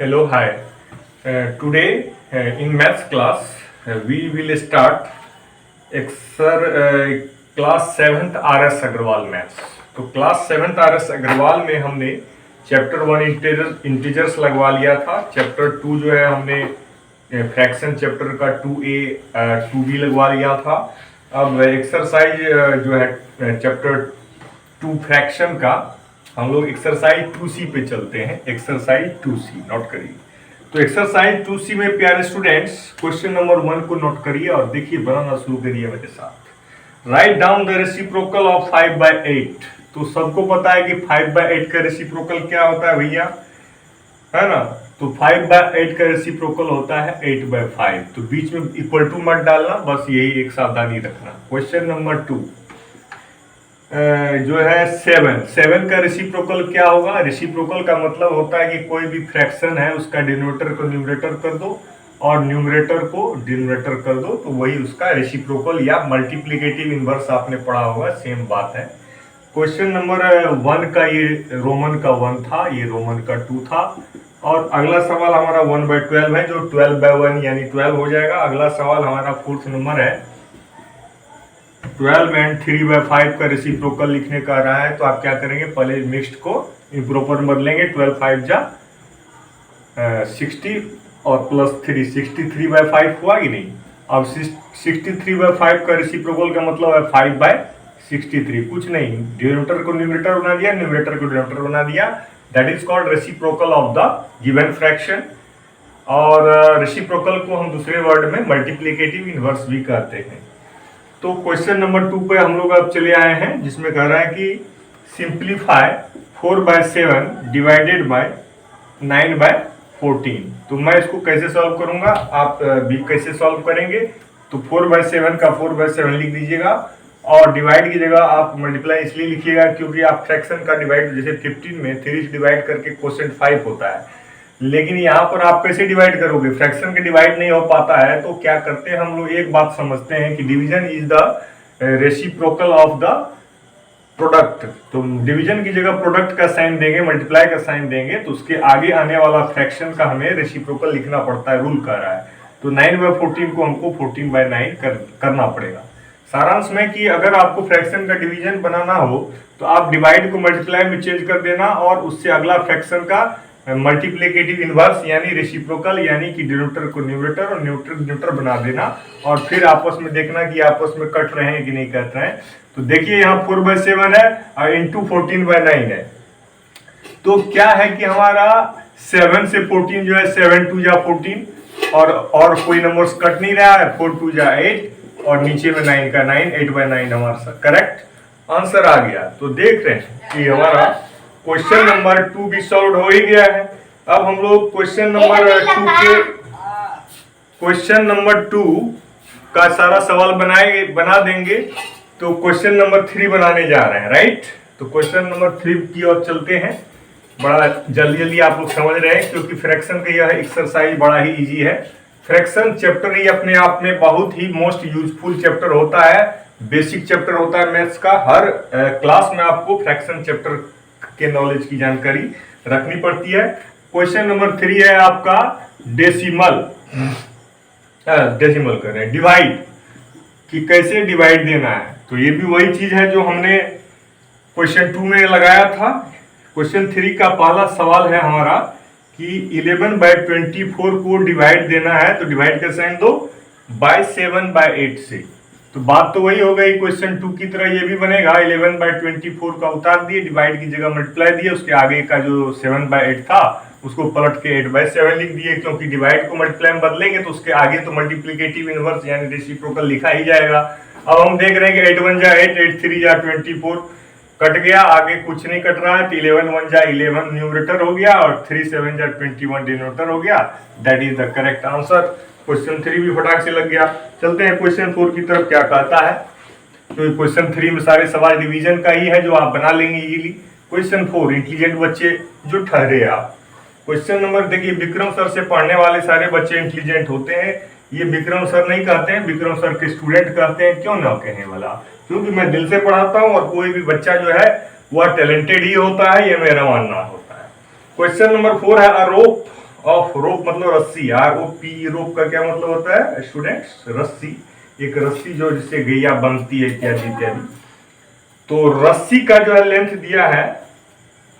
Hello, hi. Today in maths class we will start class seventh R S Agarwal maths. तो class seventh R S Agarwal में हमने chapter 1 integers लगवा लिया था। Chapter 2 जो है हमने फ्रैक्शन चैप्टर का 2A 2B लगवा लिया था। अब एक्सरसाइज जो है चैप्टर 2 फ्रैक्शन का हम लोग एक्सरसाइज 2C पे चलते हैं। एक्सरसाइज 2C नोट करिए। तो एक्सरसाइज 2C में प्यारे स्टूडेंट्स क्वेश्चन नंबर 1 को नोट करिए और देखिए बनाना शुरू करिए मेरे साथ। Write down the reciprocal of 5/8। तो सबको पता है कि 5/8 का रेसिप्रोकल क्या होता है भैया, है ना। तो 5/8 का रेसिप्रोकल होता है 8/5। तो बीच में इक्वल टू मत डालना, बस यही एक सावधानी रखना। क्वेश्चन नंबर 2 जो है 7 का रेसिप्रोकल क्या होगा। रेसिप्रोकल का मतलब होता है कि कोई भी फ्रैक्शन है उसका डिनोमिनेटर को न्यूमरेटर कर दो और न्यूमरेटर को डिनोमिनेटर कर दो, तो वही उसका रेसिप्रोकल या मल्टीप्लिकेटिव इनवर्स आपने पढ़ा होगा, सेम बात है। क्वेश्चन नंबर 1 का ये रोमन का 1 था, ये रोमन का 2 था। और अगला सवाल हमारा 1/12 है, जो 12/1 यानी 12 हो जाएगा। अगला सवाल हमारा 4th नंबर है, 12 एंड 3/5 का रेसिप्रोकल लिखने का रहा है। तो आप क्या करेंगे, पहले मिक्स्ड को इम्प्रॉपर में बदलेंगे। 12 5 जा 60 और प्लस 3 63/5 हुआ कि नहीं। अब 63/5 का रेसिप्रोकल का मतलब है 5/63। कुछ नहीं, डिनोमिनेटर को न्यूमरेटर बना दिया, न्यूमरेटर को डिनोमिनेटर बना दिया। That is called reciprocal of the given fraction. और रेसिप्रोकल को हम दूसरे वर्ड में मल्टीप्लिकेटिव इनवर्स भी कहते हैं। तो क्वेश्चन नंबर 2 पे हम लोग अब चले आए हैं, जिसमें कह रहा है कि सिंप्लीफाई 4/7 डिवाइडेड बाय 9/14। तो मैं इसको कैसे सॉल्व करूंगा, आप भी कैसे सॉल्व करेंगे। तो 4/7 का 4/7 लिख दीजिएगा और डिवाइड की जगह आप मल्टीप्लाई इसलिए लिखिएगा क्योंकि आप फ्रैक्शन का डिवाइड जैसे 15 में 3 से डिवाइड करके क्वोशिएंट 5 होता है, लेकिन यहाँ पर आप कैसे डिवाइड करोगे, फ्रैक्शन के डिवाइड नहीं हो पाता है। तो क्या करते हैं हम लोग, एक बात समझते हैं कि division is the reciprocal of the product. तो डिवीजन की जगह प्रोडक्ट का साइन देंगे, मल्टीप्लाई का साइन देंगे, तो उसके आगे आने वाला फ्रैक्शन का हमें रेसिप्रोकल लिखना पड़ता है, रूल कर रहा है। तो 9/14 को हमको 14/9 करना पड़ेगा। सारांश में कि अगर आपको फ्रैक्शन का डिवीजन बनाना हो तो आप डिवाइड को मल्टीप्लाई में चेंज कर देना और उससे अगला फ्रैक्शन का मल्टीप्लिकेटिव इनवर्स यानी रेसिप्रोकल यानी कि डिनोमिनेटर को न्यूमरेटर और न्यूमरेटर बना देना और फिर आपस में देखना कि आपस में कट रहे हैं कि नहीं कट रहे हैं। तो देखिए यहाँ 4/7 है और इंटू 14/9 है। तो क्या है कि हमारा 7 से 14 जो है 7 2 जा 14 और कोई नंबर्स कट नहीं रहा है, 4 2 जा 8 और नीचे में 9 का 9, 8/9 हमारा करेक्ट आंसर आ गया। तो देख रहे हैं कि हमारा क्वेश्चन नंबर 2 भी सॉल्व हो ही गया है। अब हम लोग क्वेश्चन नंबर 2 का सारा सवाल बना देंगे। तो क्वेश्चन नंबर 3 बनाने जा रहे हैं, राइट। तो क्वेश्चन नंबर 3 की ओर चलते हैं। बड़ा जल्दी आप लोग समझ रहे हैं क्योंकि फ्रैक्शन का यह एक्सरसाइज बड़ा ही इजी है। फ्रैक्शन चैप्टर ही अपने आप में बहुत ही मोस्ट यूजफुल चैप्टर होता है, बेसिक चैप्टर होता है मैथ्स का। हर क्लास में आपको फ्रैक्शन चैप्टर के नॉलेज की जानकारी रखनी पड़ती है। क्वेश्चन नंबर 3 है आपका डेसिमल कर रहे हैं, डिवाइड कि कैसे डिवाइड देना है। तो ये भी वही चीज है जो हमने क्वेश्चन 2 में लगाया था। क्वेश्चन 3 का पहला सवाल है हमारा कि 11/24 को डिवाइड देना है। तो डिवाइड का साइन दो बाय 7/8 से। तो बात तो वही हो गई, क्वेश्चन 2 की तरह ये भी बनेगा। 11/24 का उतार दिए, डिवाइड की जगह मल्टीप्लाई दिए, उसके आगे का जो 7/8 था उसको पलट के 8/7 लिख दिए, क्योंकि डिवाइड को मल्टीप्लाई में बदलेंगे तो उसके आगे तो मल्टीप्लिकेटिव इनवर्स यानी रेसिप्रोकल लिखा ही जाएगा। अब हम देख रहे हैं कि 8 1 जा 8, 8 3 जा 24 कट गया, आगे कुछ नहीं कट रहा है। तो 11 1 जा 11 न्यूमरेटर हो गया और 3 7 जा 21 डिनोमिनेटर हो गया। That is the correct answer. Question 3 भी फटाक से लग गया। चलते हैं क्वेश्चन 4 की तरफ, क्या कहता है। तो क्वेश्चन 3 में सारे सवाल डिवीजन का ही है जो आप बना लेंगे इजीली। क्वेश्चन 4 इंटेलिजेंट बच्चे जो ठहरे आप। क्वेश्चन नंबर देखिए, विक्रम सर से पढ़ने वाले सारे बच्चे इंटेलिजेंट होते हैं। ये विक्रम सर नहीं कहते हैं, विक्रम सर के स्टूडेंट कहते हैं। क्यों ना कहने वाला, क्योंकि मैं दिल से पढ़ाता हूँ और कोई भी बच्चा जो है वह टैलेंटेड ही होता है, ये मेरा मानना होता है। क्वेश्चन नंबर 4 है, अ रोप ऑफ रोप मतलब रस्सी, ROP रोप का क्या मतलब होता है स्टूडेंट्स? रस्सी, एक रस्सी जो जिससे गैया बनती है इत्यादि इत्यादि। तो रस्सी का जो है लेंथ दिया है,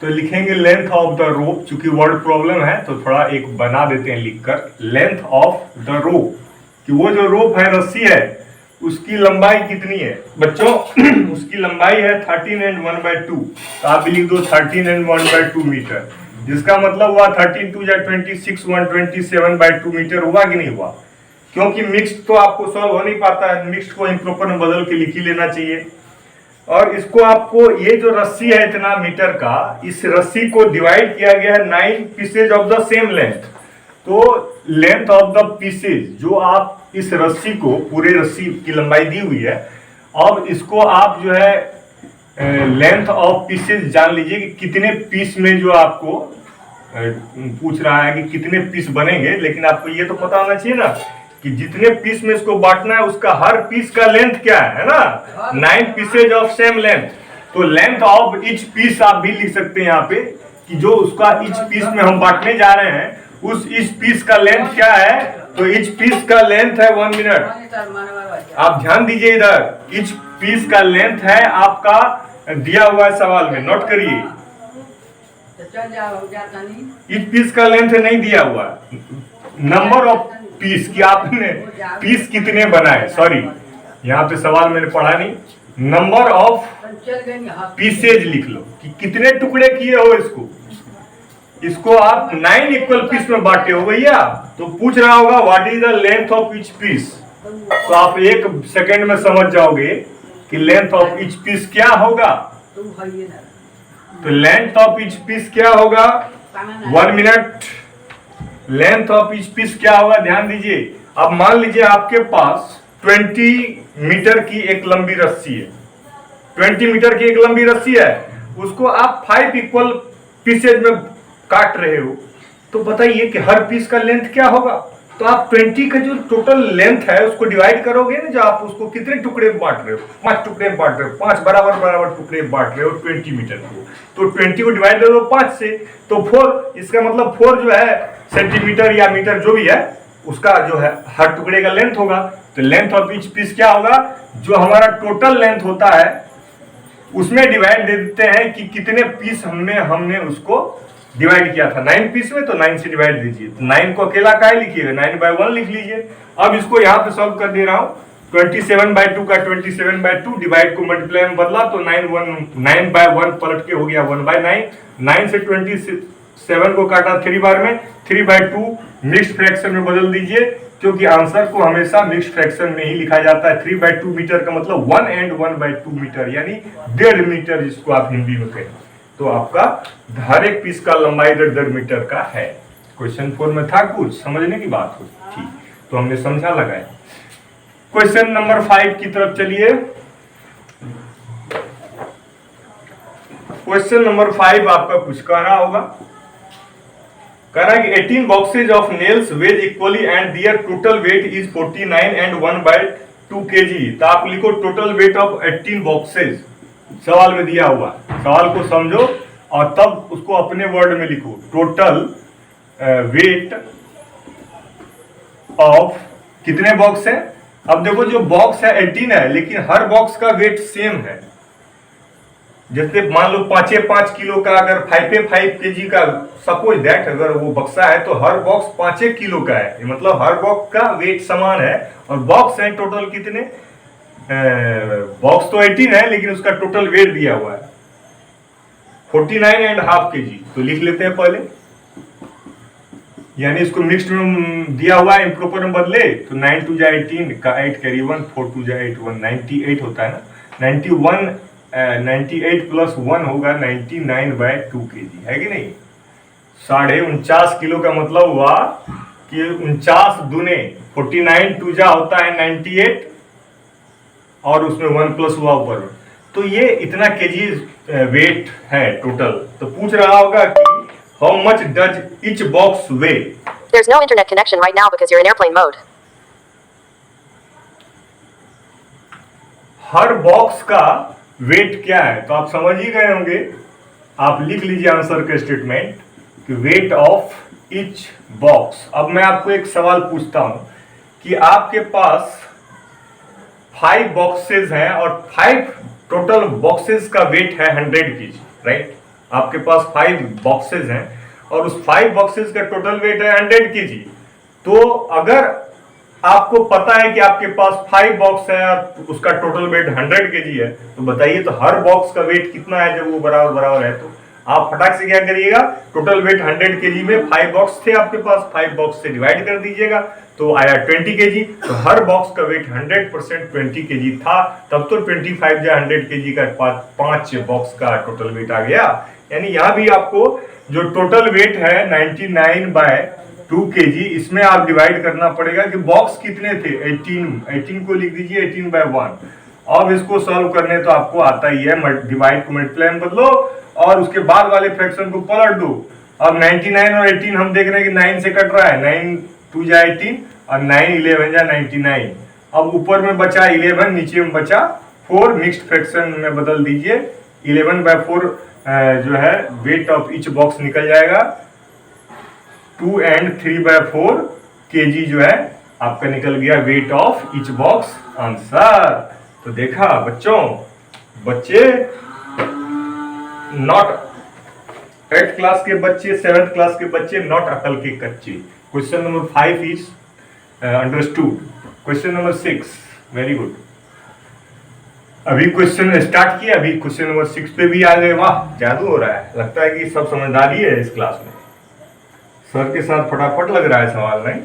तो लिखेंगे लेंथ ऑफ द रोप, चूंकि वर्ड प्रॉब्लम है तो थोड़ा एक बना देते हैं लिखकर, लेंथ ऑफ द रोप, कि वो जो रोप है रस्सी है उसकी लंबाई कितनी है बच्चों? उसकी लंबाई है 13 and 1/2, तो आप भी लिख दो 13 and 1/2 मीटर, जिसका मतलब हुआ 13 2 जा 26, 127/2 मीटर हुआ कि नहीं हुआ? क्योंकि मिक्स्ड तो आपको सॉल्व हो नहीं पाता है, मिक्स्ड को इम्प्रॉपर में बदल के लिख ही लेना चाहिए। और इसको आपको, ये जो रस्सी है इतना मीटर का, इस रस्सी को डिवाइड किया गया है 9 pieces of the same length. तो लेंथ ऑफ द पीसेज, जो आप इस रस्सी को, पूरे रस्सी की लंबाई दी हुई है, अब इसको आप जो है लेंथ ऑफ पीसेज जान लीजिए कि कितने पीस में जो आपको पूछ रहा है कि कितने पीस बनेंगे, लेकिन आपको ये तो पता होना चाहिए ना कि जितने पीस में इसको बांटना है उसका हर पीस का लेंथ क्या है ना? 9 पीसेज ऑफ सेम लेंथ। तो लेंथ ऑफ ईच पीस आप भी लिख सकते हैं यहाँ पे, कि जो उसका ईच पीस में हम बांटने जा रहे हैं उस ईच पीस का लेंथ क्या है? तो ईच पीस का लेंथ है 1 मिनट। आप ध्यान दीजिए इधर, ईच पीस का लेंथ है आपका दिया हुआ है सवाल में, नोट करिए। ईच पीस का लेंथ नहीं दिया हुआ, नंबर ऑफ पीस, कि आपने पीस कितने बनाए, सॉरी यहाँ पे सवाल मैंने पढ़ा नहीं, नंबर ऑफ पीसेज लिख लो कि कितने टुकड़े किए हो इसको आप 9 इक्वल पीस में बांटे हो भैया। तो पूछ रहा होगा what is the length of each piece, तो आप 1 सेकेंड में समझ जाओगे कि लेंथ ऑफ ईच पीस क्या होगा। तो लेंथ ऑफ ईच पीस क्या होगा? 1 minute. Length of each piece क्या होगा ध्यान दीजिए। अब मान लीजिए आपके पास 20 मीटर की एक लंबी रस्सी है, 20 मीटर की एक लंबी रस्सी है, उसको आप 5 इक्वल पीसेज में काट रहे हो, तो बताइए कि हर पीस का लेंथ क्या होगा? तो आप 20 का जो टोटल लेंथ है उसको डिवाइड करोगे ना, जो आप उसको कितने टुकड़े में बांट रहे हो, 5 टुकड़े में बांट रहे हो, 5 बराबर बराबर टुकड़े में बांट रहे हो 20 मीटर को, तो 20 को डिवाइड कर दो 5 से, तो 4, इसका मतलब 4 जो है सेंटीमीटर या मीटर जो भी है उसका जो है हर टुकड़े का लेंथ होगा। तो लेंथ ऑफ ईच पीस क्या होगा? जो हमारा टोटल लेंथ होता है उसमें डिवाइड दे देते हैं कि कितने पीस हमने उसको डिवाइड किया था 9 पीस में, तो 9 से डिवाइड दीजिए। तो 9 को अकेला काय लिखिएगा, 9/1 लिख लीजिए। अब इसको यहाँ पे सॉल्व कर दे रहा हूँ, 27/2 का 27/2 डिवाइड को मल्टीप्लाई में बदला तो 9/1 पलट के हो गया 1/9। 9 से 27 को काटा 3 बार में, 3/2 मिक्स्ड फ्रैक्शन में बदल दीजिए, क्योंकि आंसर को हमेशा मिक्स्ड फ्रैक्शन में ही लिखा जाता है। 3/2 मीटर का मतलब 1 and 1/2 मीटर, यानी 1.5 मीटर जिसको आप हिंदी में कहें। तो आपका हर एक पीस का लंबाई 1.5 मीटर का है। क्वेश्चन 4 में था कुछ समझने की बात हो, ठीक, तो हमने समझा लगाया। क्वेश्चन नंबर 5 की तरफ चलिए। क्वेश्चन नंबर 5 आपका कुछ कह रहा होगा, कह रहा है कि 18 boxes of nails weighs equally and their total weight is 49 and 1/2 kg। तो आप लिखो टोटल वेट ऑफ 18 बॉक्सेज, सवाल में दिया हुआ, सवाल को समझो और तब उसको अपने वर्ड में लिखो। टोटल वेट ऑफ कितने बॉक्स है? अब देखो जो बॉक्स है 18 है, लेकिन हर बॉक्स का वेट सेम है। जैसे मान लो 5 किलो का, अगर 5 kg का सपोज दैट अगर वो बक्सा है, तो हर बॉक्स 5 किलो का है, मतलब हर बॉक्स का वेट समान है। और बॉक्स है टोटल कितने? बॉक्स तो 18 है लेकिन उसका टोटल वेट दिया हुआ है 49.5 kg। तो लिख लेते हैं पहले, यानी इसको मिक्स्ड में दिया हुआ है, इम्प्रॉपर में बदले तो 9 2 जा 18 का 8 कैरी 1, 4 2 जा 8 1, 98 होता है ना। 98 प्लस 1 होगा 99/2 kg, है कि नहीं? 49.5 किलो का मतलब हुआ कि 49 दूने 49 2 जा होता है 98 और उसमें 1 प्लस हुआ ऊपर में, तो ये इतना केजी वेट है टोटल। तो पूछ रहा होगा कि how much does each box way. There's no internet connection right now because you're in airplane mode. Her box का वेट क्या है? तो आप समझ ही गए होंगे, आप लिख लीजिए आंसर का स्टेटमेंट। कि वेट ऑफ ईच बॉक्स। अब मैं आपको एक सवाल पूछता हूं कि आपके पास 5 बॉक्सेस हैं और 5 टोटल बॉक्सेस का वेट है 100 केजी, राइट। आपके पास 5 बॉक्सेस हैं और उस 5 बॉक्सेस का टोटल वेट है 100 केजी। तो अगर आपको पता है कि आपके पास 5 बॉक्स है और उसका टोटल वेट 100 केजी है, तो बताइए तो हर बॉक्स का वेट कितना है जब वो बराबर बराबर है। तो आप फटाक से क्या करिएगा, टोटल वेट 100 केजी में 5 बॉक्स थे आपके पास, 5 बॉक्स से डिवाइड कर दीजिएगा तो आया 20 केजी। तो हर बॉक्स का वेट 100% 20 केजी था, तब तो 25 या 100 केजी का 5 बॉक्स का टोटल वेट आ गया। यानी यहाँ भी आपको जो टोटल वेट है 99/2 केजी, इसमें आप डिवाइड करना पड़ेगा कि बॉक्स कितने थे, 18 को लिख दीजिए 18/1। अब इसको सॉल्व करने तो आपको आता ही है, डिवाइड को मल्टीप्लाई में बदलो और उसके बाद वाले फ्रैक्शन को पलट दो। अब 99 और 18 हम देख रहे हैं कि 9 से कट रहा है, 9 2 जा 18 और 9 11 जा 99। अब ऊपर में बचा 11, नीचे में बचा 4, मिक्स्ड फ्रैक्शन में बदल दीजिए। 11/4 जो है वेट ऑफ ईच बॉक्स निकल जाएगा। 2 and 3/4 केजी जो है आपका निकल गया weight of each box, answer. तो देखा बच्चों, बच्चे नॉट 8th क्लास के बच्चे, 7th क्लास के बच्चे नॉट अकल के कच्चे। Question number 5 is understood. Question number 6, very good. अभी क्वेश्चन स्टार्ट किया, अभी क्वेश्चन नंबर 6 पे भी आ गए। वाह, जादू हो रहा है, लगता है कि सब समझदारी है इस क्लास में। सर के साथ फटाफट लग रहा है सवाल, नहीं।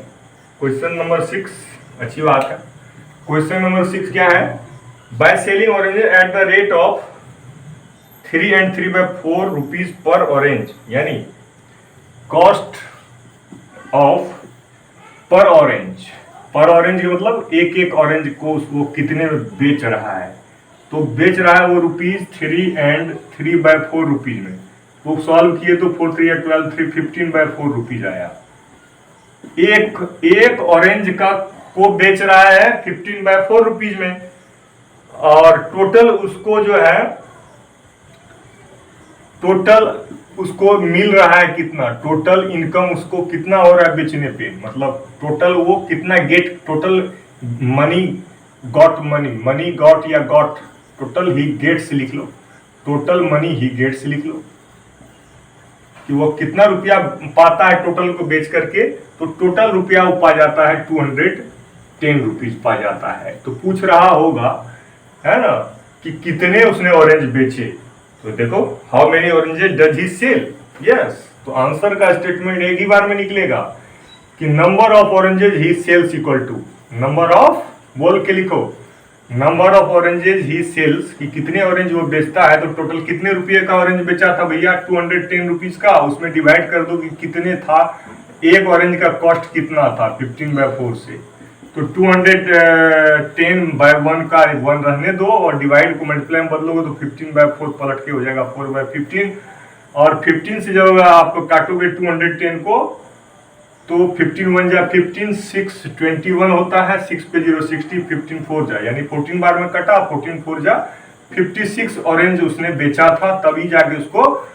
क्वेश्चन नंबर 6, अच्छी बात है। क्वेश्चन नंबर 6 क्या है, by selling orange at the rate of 3 and 3/4 rupees per orange, यानी कॉस्ट ऑफ पर ऑरेंज का मतलब एक एक ऑरेंज को उसको कितने में बेच रहा है। तो बेच रहा है वो रुपीज 3 and 3/4 रुपीज में। वो सॉल्व किए तो 4 3 12 3 15/4 रुपीज आया। एक ऑरेंज का को बेच रहा है 15/4 रुपीज में, और टोटल उसको जो है उसको मिल रहा है कितना, टोटल इनकम उसको कितना हो रहा है बेचने पे, मतलब टोटल वो कितना टोटल मनी गॉट या गॉट, टोटल ही गेट्स लिख लो, टोटल मनी ही गेट्स लिख लो कि वो कितना रुपया पाता है टोटल को बेच करके। तो टोटल रुपया वो पा जाता है 210 रुपीज पा जाता है। तो पूछ रहा होगा, है ना, कि कितने उसने ऑरेंज बेचे। तो देखो, how many oranges does he sell, yes. तो आंसर का स्टेटमेंट एक ही बार में निकलेगा कि number of oranges he sells equal to number of, बोल के लिखो, number of oranges he sells, कि कितने ऑरेंज वो बेचता है। तो टोटल कितने रुपये का ऑरेंज बेचा था भैया, 210 रुपीज का। उसमें डिवाइड कर दो कि कितने था, एक ऑरेंज का कॉस्ट कितना था 15/4 से। तो 210/1 का 1 रहने दो और डिवाइड को मल्टीप्लाई में बदलोगे तो 15/4 पलट के हो जाएगा 4/15। और 15 से जब आप काटोगे 210 को तो 15 1 जा 15, 6 21 होता है, 6 पे 0 60, 15 4 जा, यानी 14 बार में कटा, 14 4 जा 56 ऑरेंज उसने बेचा था, तभी जाके उसको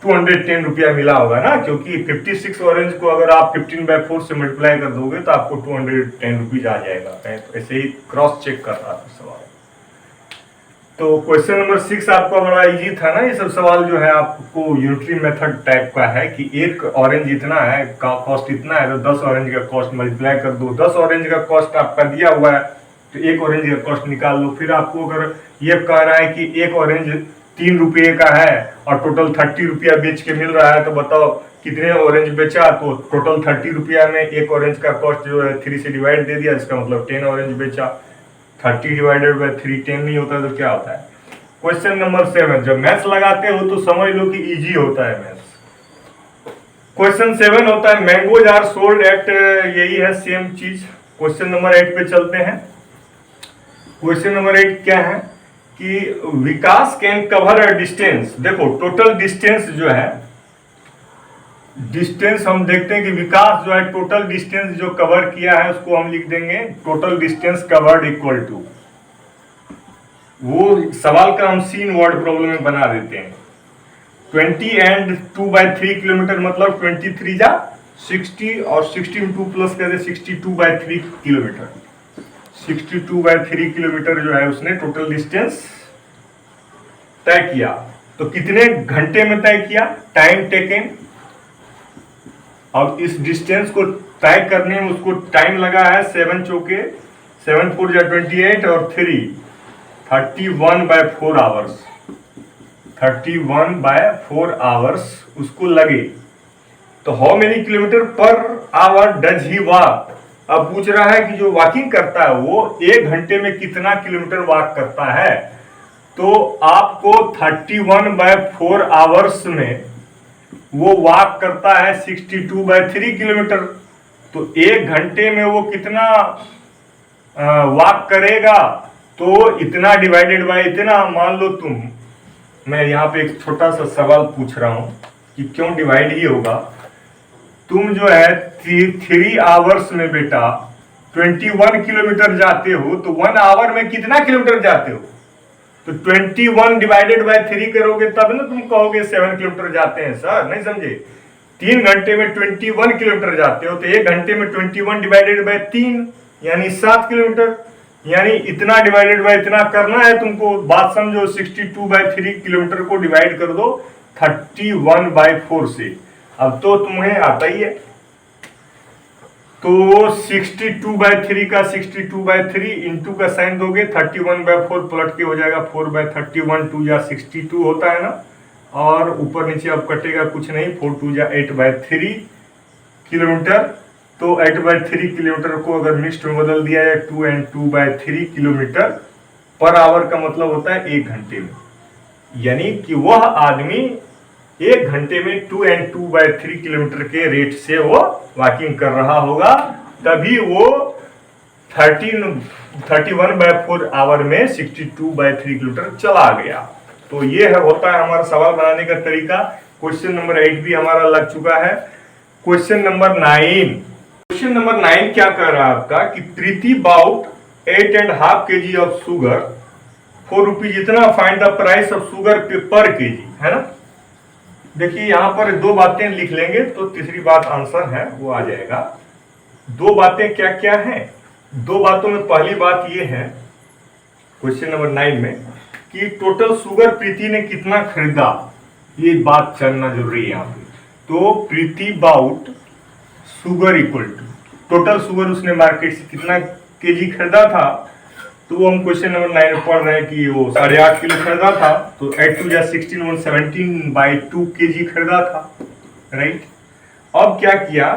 210 रुपया मिला होगा ना, क्योंकि 56 ऑरेंज को अगर आप 15/4 से मल्टीप्लाई कर दोगे तो आपको 210 रुपीज आ जाएगा। तो ऐसे ही क्रॉस चेक कर रहा था सवाल। तो क्वेश्चन नंबर 6 आपका बड़ा इजी था ना। ये सब सवाल जो है आपको यूनिटरी मेथड टाइप का है कि एक ऑरेंज इतना है, कॉस्ट इतना है, तो 10 ऑरेंज का कॉस्ट मल्टीप्लाई कर दो। 10 ऑरेंज का कॉस्ट आपका दिया हुआ है तो एक ऑरेंज का कॉस्ट निकाल लो। फिर आपको अगर ये कह रहा है कि एक ऑरेंज 3 रुपये का है और टोटल 30 रुपया बेच के मिल रहा है, तो बताओ कितने ऑरेंज बेचा। तो टोटल 30 रुपया में एक ऑरेंज का कॉस्ट जो है 3 से डिवाइड दे दिया, इसका मतलब 10 ऑरेंज बेचा। 30 डिवाइडेड बाय 3 10 नहीं होता तो क्या होता है। क्वेश्चन नंबर 7, जब मैथ्स लगाते हो तो समझ लो कि इजी होता है मैथ्स। क्वेश्चन 7 होता है मैंगोज आर सोल्ड एट, यही है सेम चीज। क्वेश्चन नंबर 8 पे चलते हैं। क्वेश्चन नंबर 8 क्या है कि विकास कैन कवर अ डिस्टेंस। देखो टोटल डिस्टेंस जो है, डिस्टेंस हम देखते हैं कि विकास जो है टोटल डिस्टेंस जो कवर किया है उसको हम लिख देंगे total distance covered equal to, वो सवाल का हम सीन वर्ड प्रॉब्लम में बना देते हैं। 20 एंड 2/3 किलोमीटर मतलब 23 जा 60 और 60 में 2 प्लस कर दे 62/3 किलोमीटर। 62/3 किलोमीटर जो है उसने टोटल डिस्टेंस तय किया। तो कितने घंटे में तय किया, टाइम टेकन। अब इस डिस्टेंस को तय करने में उसको टाइम लगा है 7 चौके 7 4 जा 28 और 3 31/4 आवर्स। 31/4 आवर्स उसको लगे। तो how many kilometre per hour does he walk. अब पूछ रहा है कि जो वॉकिंग करता है वो 1 घंटे में कितना किलोमीटर वॉक करता है। तो आपको 31/4 आवर्स में वो वॉक करता है 62/3 किलोमीटर। तो 1 घंटे में वो कितना वॉक करेगा, तो इतना डिवाइडेड बाय इतना। मान लो तुम, मैं यहाँ पे एक छोटा सा सवाल पूछ रहा हूं कि क्यों डिवाइड ही होगा। तुम जो है 3 आवर्स में बेटा 21 किलोमीटर जाते हो, तो 1 आवर में कितना किलोमीटर जाते हो। तो 21 डिवाइडेड बाय 3 करोगे तब ना तुम कहोगे 7 किलोमीटर जाते हैं सर, नहीं समझे। 3 घंटे में 21 किलोमीटर जाते हो, तो 1 घंटे में 21 डिवाइडेड बाय 3 यानी 7 किलोमीटर। यानी इतना डिवाइडेड बाय इतना करना है तुमको। बात समझो, 62/3 किलोमीटर को डिवाइड कर दो 31/4 से। अब तो तुम्हें आता ही है। तो 62/3 का 62/3 इंटू का साइन दोगे 31/4 पलट के हो जाएगा 4/31 2 या 62 होता है ना। और ऊपर नीचे अब कटेगा कुछ नहीं, 4 2 या 8/3 किलोमीटर। तो 8/3 किलोमीटर को अगर मिक्स्ड में बदल दिया जाए 2 and 2/3 किलोमीटर पर आवर का मतलब होता है 1 घंटे में। यानी कि वह आदमी 1 घंटे में 2 and 2/3 किलोमीटर के रेट से वो वॉकिंग कर रहा होगा, तभी वो 31/4 आवर में 62/3 किलोमीटर चला गया। तो ये है होता है हमारा सवाल बनाने का तरीका। क्वेश्चन नंबर 8 भी हमारा लग चुका है। Question number 9। क्वेश्चन नंबर 9 क्या कह रहा है आपका कि Preeti bought 8.5 kg of sugar 4 rupees इतना, find the price of sugar per kg, है ना। देखिए यहां पर 2 बातें लिख लेंगे तो तीसरी बात आंसर है वो आ जाएगा। 2 बातें क्या क्या हैं। 2 बातों में पहली बात ये है क्वेश्चन नंबर 9 में कि टोटल शुगर प्रीति ने कितना खरीदा, ये बात जानना जरूरी है यहाँ पे। तो Preeti bought sugar equal to total sugar उसने मार्केट से कितना केजी खरीदा था। तो हम क्वेश्चन नंबर 9 में पढ़ रहे हैं कि वो 8.5 किलो खरीदा था। तो 8 2 या 16 117/2 केजी खरीदा था, राइट। अब क्या किया,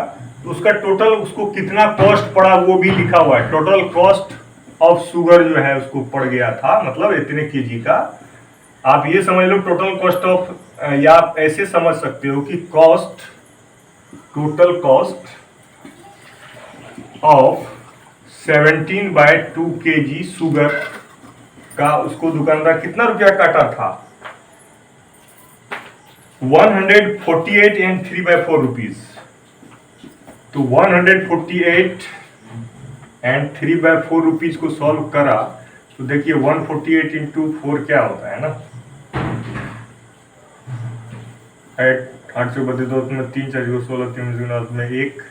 तो उसका टोटल उसको कितना कॉस्ट पड़ा वो भी लिखा हुआ है। टोटल कॉस्ट ऑफ शुगर जो है उसको पड़ गया था, मतलब इतने केजी का। आप ये समझ लो टोटल कॉस्ट ऑफ, या आप ऐसे समझ सकते हो कि total cost of 17/2 kg sugar का उसको दुकानदार कितना रुपया काटा था, 148 and 3/4 रुपीज। तो 148 and 3/4 रुपीज को सॉल्व करा तो देखिए 148 into 4 क्या होता है ना, 8 से बदले 2 में 3 4 16 3 में 1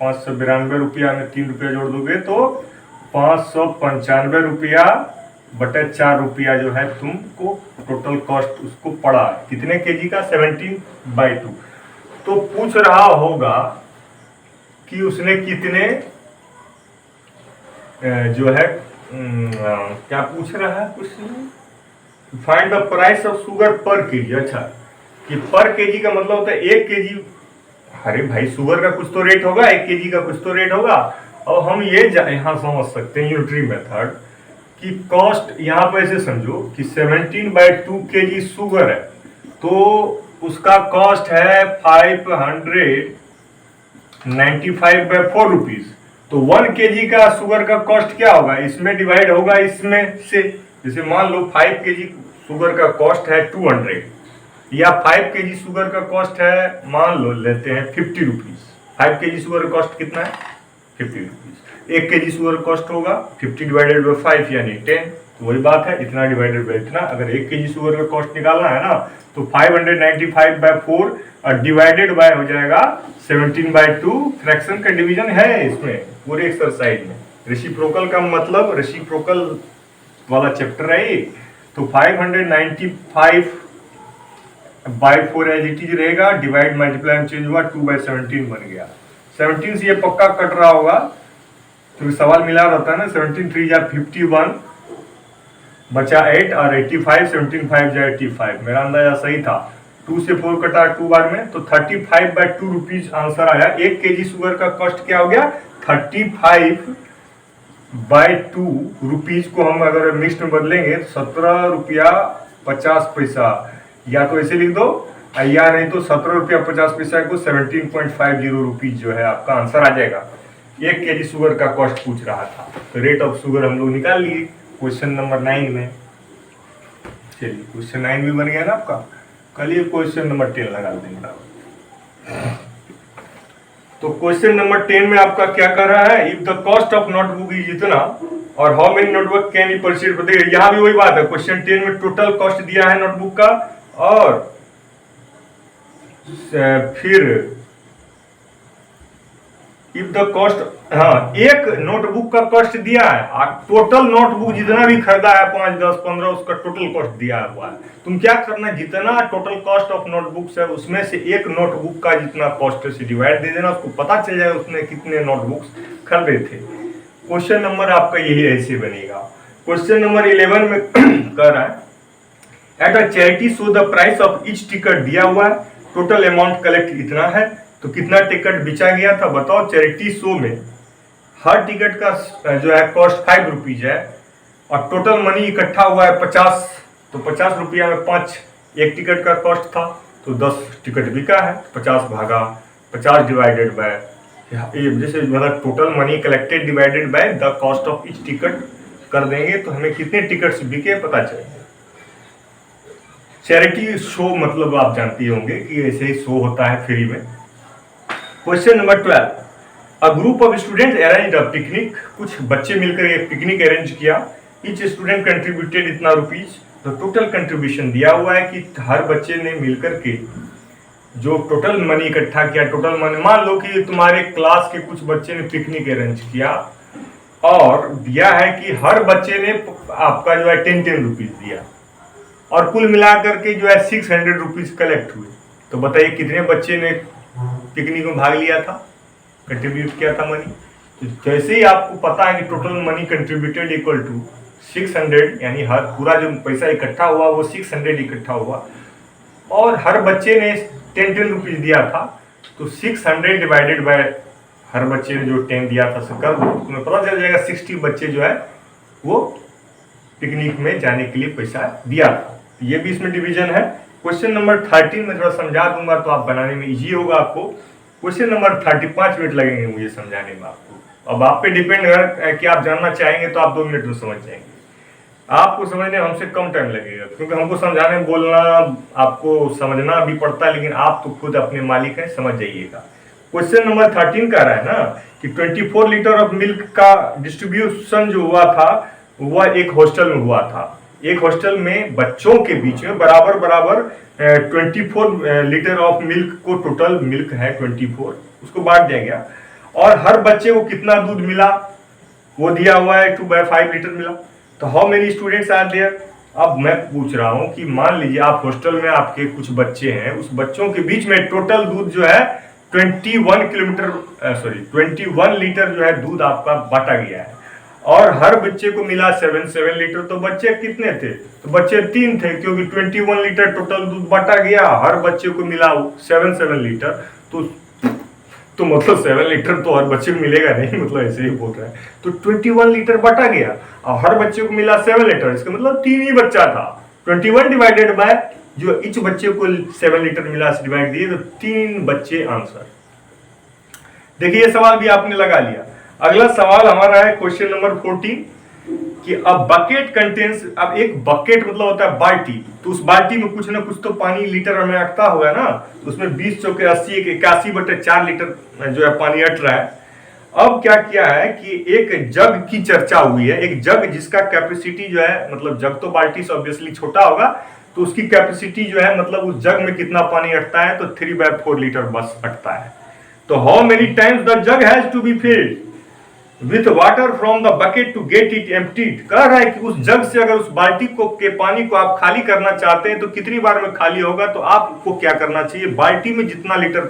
592 रुपया में 3 रुपया जोड़ दोगे तो 595 रुपया बटे 4 रुपया जो है तुमको टोटल कॉस्ट उसको पड़ा कितने केजी का, 17/2। तो पूछ रहा होगा कि उसने कितने जो है क्या पूछ रहा है question, find the price of sugar per KG. अच्छा, कि पर केजी का मतलब होता है 1 केजी। अरे भाई शुगर का कुछ तो रेट होगा, 1 केजी का कुछ तो रेट होगा। और हम ये यहाँ समझ सकते हैं यूनिटरी मेथड कि कॉस्ट यहाँ पर ऐसे समझो कि 17/2 केजी शुगर है तो उसका कॉस्ट है 595/4 रुपीज। तो 1 केजी का शुगर का कॉस्ट क्या होगा, इसमें डिवाइड होगा इसमें से। जैसे मान लो 5 केजी शुगर का कॉस्ट है 200 या 5 केजी शुगर का कॉस्ट है मान लो लेते हैं 50 रुपीज। 5 केजी शुगर का कॉस्ट कितना है 50 रुपीज। 1 केजी शुगर कॉस्ट होगा 50 डिवाइडेड बाई 5 यानी 10। तो वही बात है, इतना डिवाइडेड बाय इतना। अगर 1 kg शुगर का कॉस्ट निकालना है ना तो 595/4 और डिवाइडेड बाय हो जाएगा 17/2। फ्रैक्शन का डिवीजन है इसमें पूरे एक्सरसाइज में। रेसिप्रोकल का मतलब रेसिप्रोकल वाला चैप्टर है ये। तो 595/4 एज इट इज रहेगा, डिवाइड मल्टीप्लाई में चेंज हुआ 2/17 बन गया। 17 से ये पक्का कट रहा होगा क्योंकि सवाल मिला रहता है ना। 17 3 जा 51 बचा 8 और 85, 17 5 जा 85। मेरा अंदाजा सही था। 2 से 4 कटा 2 बार में तो 35/2 रुपीज आंसर आया। 1 kg शुगर का कॉस्ट क्या हो गया 35/2 रुपीज को हम अगर मिक्स में बदलेंगे तो 17 रुपया 50 पैसा, या तो ऐसे लिख दो या नहीं तो 17 रुपया 50 पैसा को 17.50 रुपीज जो है आपका आंसर आ जाएगा। 1 kg शुगर का कॉस्ट पूछ रहा था तो रेट ऑफ शुगर हम लोग निकाल लिए क्वेश्चन नंबर 9 में। चलिए क्वेश्चन 9 भी बन गया ना आपका। कल क्वेश्चन नंबर 10 लगा देंगे। तो क्वेश्चन नंबर 10 में आपका क्या कर रहा है, if the cost of notebook is इतना और how many notebook can you purchase. देखिए यहाँ भी वही बात है, क्वेश्चन 10 में टोटल कॉस्ट दिया है नोटबुक का और फिर इफ द कॉस्ट, हाँ एक नोटबुक का कॉस्ट दिया है, टोटल नोटबुक जितना भी खरीदा है 5 10 15 उसका टोटल कॉस्ट दिया हुआ है। तुम क्या करना, जितना टोटल कॉस्ट ऑफ नोटबुक्स है उसमें से एक नोटबुक का जितना कॉस्ट है से डिवाइड दे देना, उसको पता चल जाएगा उसने कितने नोटबुक्स खरीदे थे। क्वेश्चन नंबर आपका यही ऐसे बनेगा। क्वेश्चन नंबर 11 में कह रहा है at a charity show the price of each ticket दिया हुआ है, टोटल अमाउंट कलेक्ट इतना है, तो कितना टिकट बेचा गया था बताओ। चैरिटी शो में हर टिकट का जो है कॉस्ट 5 रुपीज है और टोटल मनी इकट्ठा हुआ है 50, तो 50 रुपया में 5 एक टिकट का कॉस्ट था तो 10 टिकट बिका है। 50 भागा 50 डिवाइडेड बाय, जैसे मतलब total money collected divided by the cost of each ticket कर देंगे तो हमें कितने टिकट्स बिके पता चलेगा। चैरिटी शो मतलब आप जानते होंगे कि ऐसे ही शो होता है फ्री में। Question number 12, a group of student arrange a picnic, कुछ बच्चे मिलकर एक पिकनिक अरेंज किया। ईच स्टूडेंट कंट्रीब्यूटेड इतना रुपीज, तो टोटल कंट्रीब्यूशन दिया हुआ है कि हर बच्चे ने मिलकर के जो टोटल मनी इकट्ठा किया। टोटल मनी मान लो कि तुम्हारे क्लास के कुछ बच्चे ने पिकनिक अरेंज किया और दिया है कि हर बच्चे ने आपका जो है 10 रुपीज दिया और कुल मिलाकर के जो है 600 रुपीज कलेक्ट हुए। तो बताइए कितने बच्चे ने पिकनिक में भाग लिया था, कंट्रीब्यूट किया था मनी। तो जैसे ही आपको पता है कि total money contributed equal to 600, यानी हर पूरा जो पैसा इकट्ठा हुआ वो 600 इकट्ठा हुआ और हर बच्चे ने 10 रुपीज दिया था, तो 600 डिवाइडेड बाय हर बच्चे ने जो 10 दिया था कर दो, तुम्हें पता चल जाएगा 60 बच्चे जो है वो पिकनिक में जाने के लिए पैसा दिया था। ये भी इसमें डिवीजन है। क्वेश्चन नंबर 13 में थोड़ा समझा दूंगा तो आप बनाने में इजी होगा आपको। क्वेश्चन नंबर 35 मिनट लगेंगे मुझे समझाने में आपको। अब आप पे डिपेंड है कि आप जानना चाहेंगे तो आप 2 मिनट में समझ जाएंगे। आपको समझने में हमसे कम टाइम लगेगा क्योंकि हमको समझाने बोलना आपको समझना भी पड़ता है, लेकिन आप तो खुद अपने मालिक हैं, समझ जाइएगा। क्वेश्चन नंबर 13 कह रहा है ना कि 24 लीटर ऑफ मिल्क का डिस्ट्रीब्यूशन जो हुआ था वह एक हॉस्टल में हुआ था। एक हॉस्टल में बच्चों के बीच में बराबर 24 लीटर ऑफ मिल्क को, टोटल मिल्क है 24, उसको बांट दिया गया और हर बच्चे को कितना दूध मिला वो दिया हुआ है 2/5 लीटर मिला। तो how many students are there. अब मैं पूछ रहा हूं कि मान लीजिए आप हॉस्टल में आपके कुछ बच्चे हैं, उस बच्चों के बीच में टोटल दूध जो है 21 लीटर जो है दूध आपका बांटा गया है और हर बच्चे को मिला 7 लीटर। तो बच्चे कितने थे, तो बच्चे 3 थे क्योंकि 21 लीटर टोटल दूध बांटा गया, हर बच्चे को मिला 7 लीटर। तो मतलब 7 लीटर तो हर बच्चे को मिलेगा नहीं, मतलब ऐसे ही बोल रहा है। तो 21 लीटर बांटा गया और हर बच्चे को मिला 7 लीटर, इसका मतलब 3 ही बच्चा था। 21 डिवाइडेड बाय जो इच बच्चे को 7 लीटर मिला डिवाइड दिए तो 3 बच्चे आंसर। देखिए ये सवाल भी आपने लगा लिया। अगला सवाल हमारा है क्वेश्चन नंबर 14 कि अब बकेट कंटेन्स, अब एक बकेट मतलब होता है बाल्टी, तो उस बाल्टी में कुछ ना कुछ तो पानी लीटर में अटका हुआ है ना, तो उसमें 20 चौके 80 81/4 लीटर जो है पानी अट रहा है अब क्या किया है कि एक जग की चर्चा हुई है, एक जग जिसका कैपेसिटी जो है, मतलब जग तो बाल्टी से ऑब्वियसली छोटा होगा, तो उसकी कैपेसिटी जो है, मतलब उस जग में कितना पानी अटता है, तो 3/4 लीटर बस अटता है। तो how many times the jug has to be filled with water from the bucket to get it emptied. कह रहा है कि उस जग से अगर उस बाल्टी को के पानी को आप खाली करना चाहते हैं तो कितनी बार में खाली होगा, तो आपको क्या करना चाहिए, बाल्टी में जितना लीटर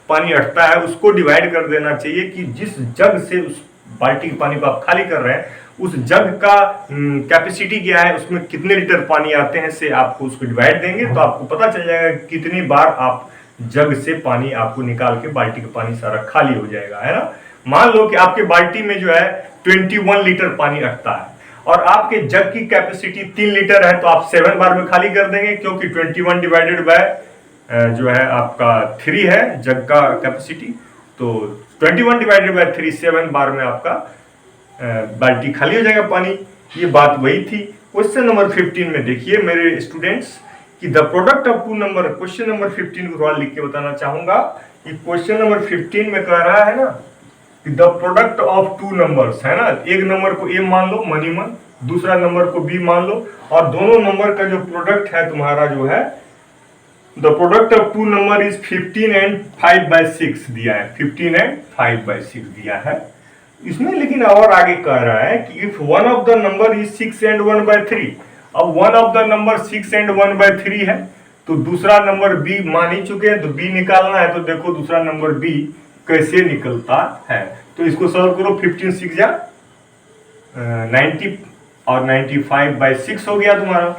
पानी अटता है उसको डिवाइड कर देना चाहिए कि जिस जग से उस बाल्टी के पानी को आप खाली कर रहे हैं उस जग का कैपेसिटी क्या है, उसमें कितने लीटर पानी आते हैं, से आपको उसको डिवाइड देंगे तो आपको पता चल जाएगा कितनी बार आप जग से पानी आपको निकाल के बाल्टी का पानी सारा खाली हो जाएगा, है ना। मान लो कि आपके बाल्टी में जो है 21 लीटर पानी अटता है और आपके जग की कैपेसिटी 3 लीटर है, तो आप 7 बार में खाली कर देंगे, क्योंकि 21 डिवाइडेड बाय जो है आपका 3 है जग का कैपेसिटी, तो 21 डिवाइडेड बाय 3 7 बार में आपका बाल्टी खाली हो जाएगा पानी। ये बात वही थी। क्वेश्चन नंबर 15 में देखिए मेरे स्टूडेंट्स कि the product of two number, question number 15 को थोड़ा लिख के बताना चाहूंगा कि क्वेश्चन नंबर 15 में कह रहा है ना कि the product of two numbers, है ना, एक नंबर को ए मान लो मनी मन, दूसरा नंबर को बी मान लो, और दोनों नंबर का जो प्रोडक्ट है तुम्हारा जो है, the product of two number is 15 and 5/6 दिया है, 15 and 5/6 दिया है इसमें। लेकिन और आगे कह रहा है कि if one of the number is 6 and 1/3, अब one of the number 6 and 1/3 है, तो दूसरा नंबर बी मान ही चुके हैं, तो बी निकालना है, तो देखो दूसरा नंबर बी कैसे निकलता है। तो इसको सॉल्व करो, 15 6 जा 90 और 95/6 हो गया तुम्हारा।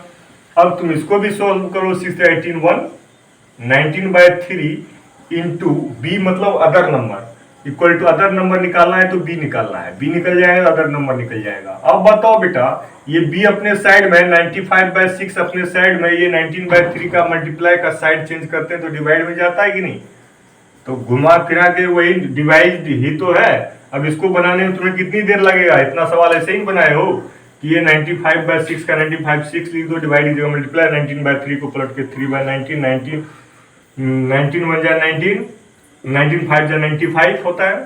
अब तुम इसको भी सॉल्व करो, 6 18 1 19/3 इंटू बी मतलब other number equal to other number निकालना है, तो बी निकालना है, बी निकल जाएगा अदर नंबर निकल जाएगा। अब बताओ बेटा, ये बी अपने साइड में 95/6 अपने साइड में, ये 19/3 का मल्टीप्लाई का साइड चेंज करते हैं तो डिवाइड में जाता है कि नहीं, तो घुमा फिरा के वही डिवाइड ही तो है। अब इसको बनाने में तुम्हें कितनी देर लगेगा, इतना सवाल ऐसे ही बनाए हो कि ये 95/6 का 95/6 लिख दो, डिवाइड कीजिएगा मल्टीप्लाई, 19/3 को पलट के 3/19 19 1 जा 19 19 5 जा 95 होता है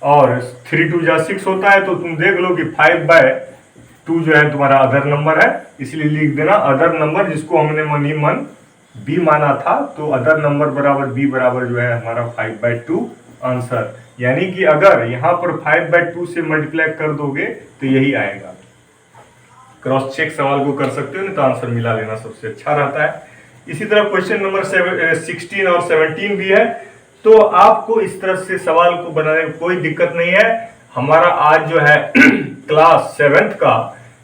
और 3 2 जा 6 होता है, तो तुम देख लो कि 5/2 जो है तुम्हारा अदर नंबर है, इसलिए लिख देना अदर नंबर, जिसको हमने मनी मन बी माना था, तो अदर नंबर बराबर बी बराबर जो है हमारा 5/2 आंसर। यानी कि अगर यहाँ पर 5/2 से मल्टीप्लाई कर दोगे तो यही आएगा। क्रॉस चेक सवाल को कर सकते हो, नहीं तो आंसर मिला लेना सबसे अच्छा रहता है। इसी तरह क्वेश्चन नंबर 16 और 17 भी है, तो आपको इस तरह से सवाल को बनाने में कोई दिक्कत नहीं है। हमारा आज जो है क्लास 7th का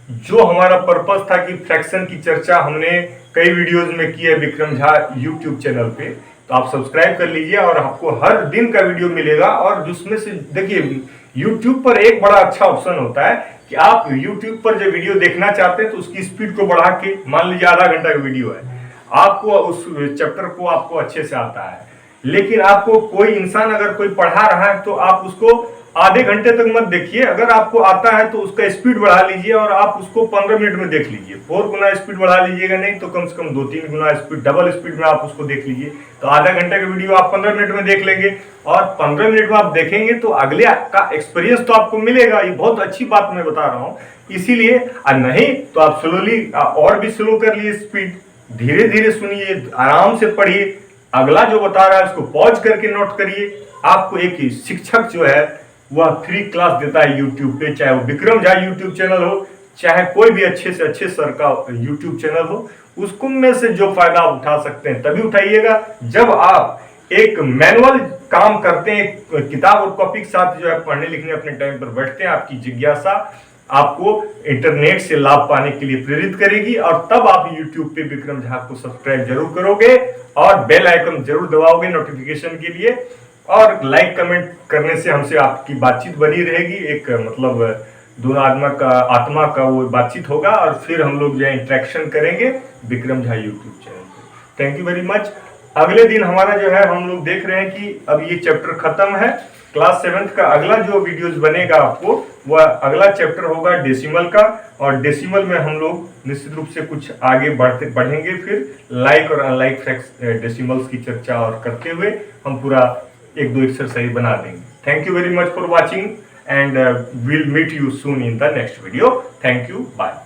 जो हमारा पर्पस था कि फ्रैक्शन की चर्चा हमने कई वीडियोस में की है विक्रम झा यूट्यूब चैनल पे, तो आप सब्सक्राइब कर लीजिए और आपको हर दिन का वीडियो मिलेगा। और जिसमें से देखिए यूट्यूब पर एक बड़ा अच्छा ऑप्शन होता है कि आप यूट्यूब पर जो वीडियो देखना चाहते हैं तो उसकी स्पीड को बढ़ा के, मान लीजिए आधा घंटा का वीडियो है, आपको उस चैप्टर को आपको अच्छे से आता है, लेकिन आपको कोई इंसान अगर कोई पढ़ा रहा है तो आप उसको आधे घंटे तक मत देखिए। अगर आपको आता है तो उसका स्पीड बढ़ा लीजिए और आप उसको 15 मिनट में देख लीजिए। 4 गुना स्पीड बढ़ा लीजिएगा, नहीं तो कम से कम 2-3 गुना स्पीड, डबल स्पीड में आप उसको देख लीजिए, तो आधा घंटे का वीडियो आप 15 मिनट में देख लेंगे। और 15 मिनट में आप देखेंगे तो अगले का एक्सपीरियंस तो आपको मिलेगा। ये बहुत अच्छी बात मैं बता रहा हूँ, इसीलिए नहीं तो आप स्लोली और भी स्लो कर लिए स्पीड, धीरे धीरे सुनिए, आराम से पढ़िए, अगला जो बता रहा है उसको पॉज करके नोट करिए। आपको एक शिक्षक जो है वह फ्री क्लास देता है यूट्यूब पे, चाहे वो विक्रम झा यूट्यूब चैनल हो, चाहे कोई भी अच्छे से अच्छे सर का यूट्यूब चैनल हो, उसको में से जो फायदा उठा सकते हैं तभी उठाइएगा। जब आप एक मैनुअल काम करते हैं, किताब और कॉपी के साथ जो है पढ़ने लिखने अपने टाइम पर बैठते हैं, आपकी जिज्ञासा आपको इंटरनेट से लाभ पाने के लिए प्रेरित करेगी, और तब आप यूट्यूब पे विक्रम झा को सब्सक्राइब जरूर करोगे और बेल आइकन जरूर दबाओगे नोटिफिकेशन के लिए, और लाइक कमेंट करने से हमसे आपकी बातचीत बनी रहेगी। एक मतलब दोनों आत्मा का वो बातचीत होगा, और फिर हम लोग जो है इंटरेक्शन करेंगे विक्रम झा यूट्यूब चैनल पे। Thank you very much. अगले दिन हमारा जो है हम लोग देख रहे हैं कि अब ये चैप्टर खत्म है। क्लास 7th का अगला जो वीडियोस बनेगा आपको, वह अगला चैप्टर होगा डेसिमल का, और डेसिमल में हम लोग निश्चित रूप से कुछ आगे बढ़ेंगे, फिर लाइक और अनलाइक डेसिमल्स की चर्चा और करते हुए हम पूरा 1-2 एक्सरसाइज बना देंगे। Thank you very much for watching. and we'll meet you soon in the next video. Thank you. Bye.